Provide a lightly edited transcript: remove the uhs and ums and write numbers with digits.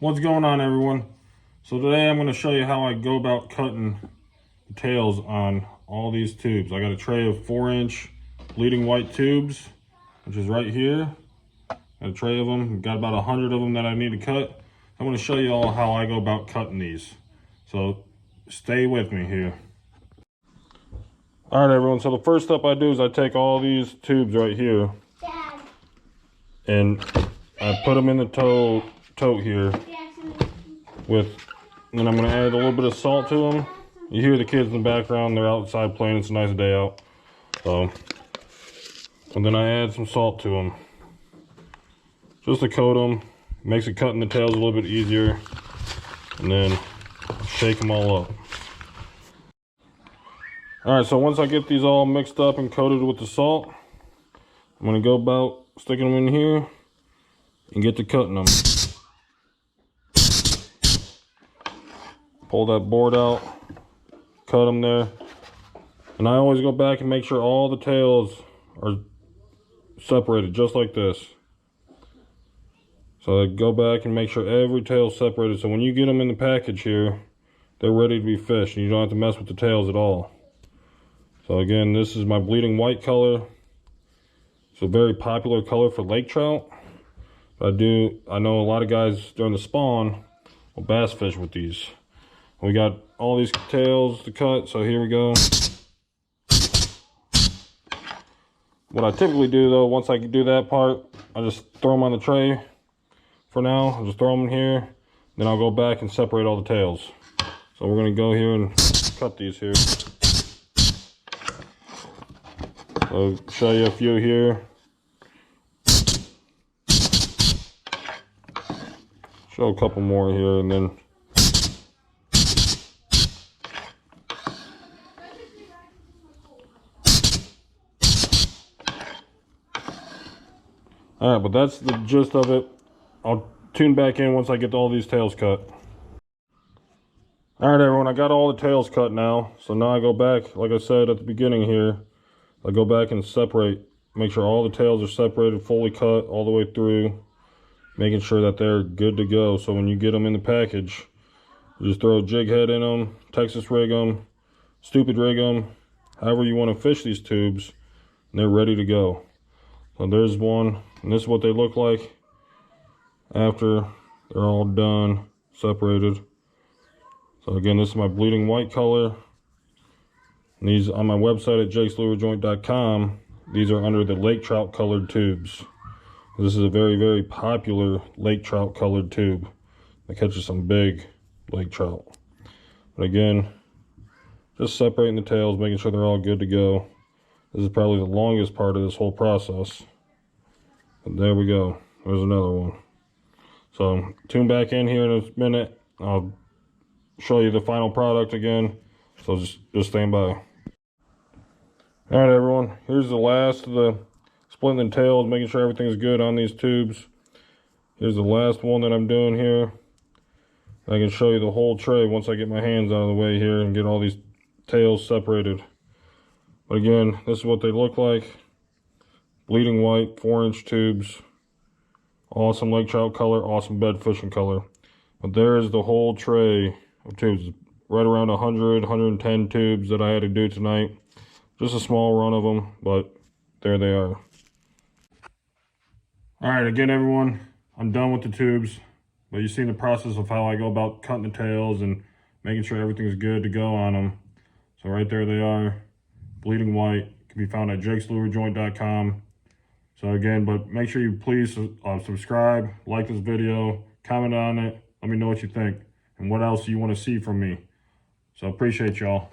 What's going on, everyone? So today I'm going to show you how I go about cutting the tails on all these tubes. I got a tray of 4-inch bleeding white tubes, which is right here. Got a tray of them. Got about 100 of them that I need to cut. I'm going to show you all how I go about cutting these. So stay with me here. All right, everyone. So the first step I do is I take all these tubes right here, and I put them in the tote here with, and then I'm going to add a little bit of salt to them. You hear the kids in the background, they're outside playing, it's a nice day out. So, and then I add some salt to them, just to coat them, makes it cutting the tails a little bit easier, and then shake them all up. All right, so once I get these all mixed up and coated with the salt, I'm going to go about sticking them in here and get to cutting them. Pull that board out, cut them there. And I always go back and make sure all the tails are separated, just like this. So I go back and make sure every tail is separated. So when you get them in the package here, they're ready to be fished and you don't have to mess with the tails at all. So again, this is my bleeding white color. It's a very popular color for lake trout. I know a lot of guys during the spawn will bass fish with these. We got all these tails to cut, so here we go. What I typically do though, once I do that part, I just throw them on the tray for now. I'll just throw them in here, then I'll go back and separate all the tails. So we're gonna go here and cut these here. So show you a few here. Show a couple more here, and then all right, but that's the gist of it. I'll tune back in once I get all these tails cut. All right, everyone, I got all the tails cut now. So now I go back, like I said at the beginning here, I go back and separate, make sure all the tails are separated, fully cut all the way through, making sure that they're good to go. So when you get them in the package, you just throw a jig head in them, Texas rig them, stupid rig them, however you want to fish these tubes, and they're ready to go. So there's one, and this is what they look like after they're all done, separated. So again, this is my bleeding white color. And these on my website at jakeslurejoint.com, these are under the lake trout colored tubes. This is a very, very popular lake trout colored tube that catches some big lake trout. But again, just separating the tails, making sure they're all good to go. This is probably the longest part of this whole process. But there we go. There's another one. So tune back in here in a minute. I'll show you the final product again. So just stand by. All right, everyone. Here's the last of the splitting the tails, making sure everything's good on these tubes. Here's the last one that I'm doing here. I can show you the whole tray once I get my hands out of the way here and get all these tails separated. But again, this is what they look like. Bleeding white, 4-inch tubes. Awesome lake trout color, awesome bed fishing color. But there's the whole tray of tubes. Right around 100, 110 tubes that I had to do tonight. Just a small run of them, but there they are. All right, again, everyone, I'm done with the tubes. But you've seen the process of how I go about cutting the tails and making sure everything's good to go on them. So right there they are. Bleeding white, can be found at jakeslurejoint.com. So again, but make sure you please subscribe, like this video, comment on it, let me know what you think and what else you want to see from me. So appreciate y'all.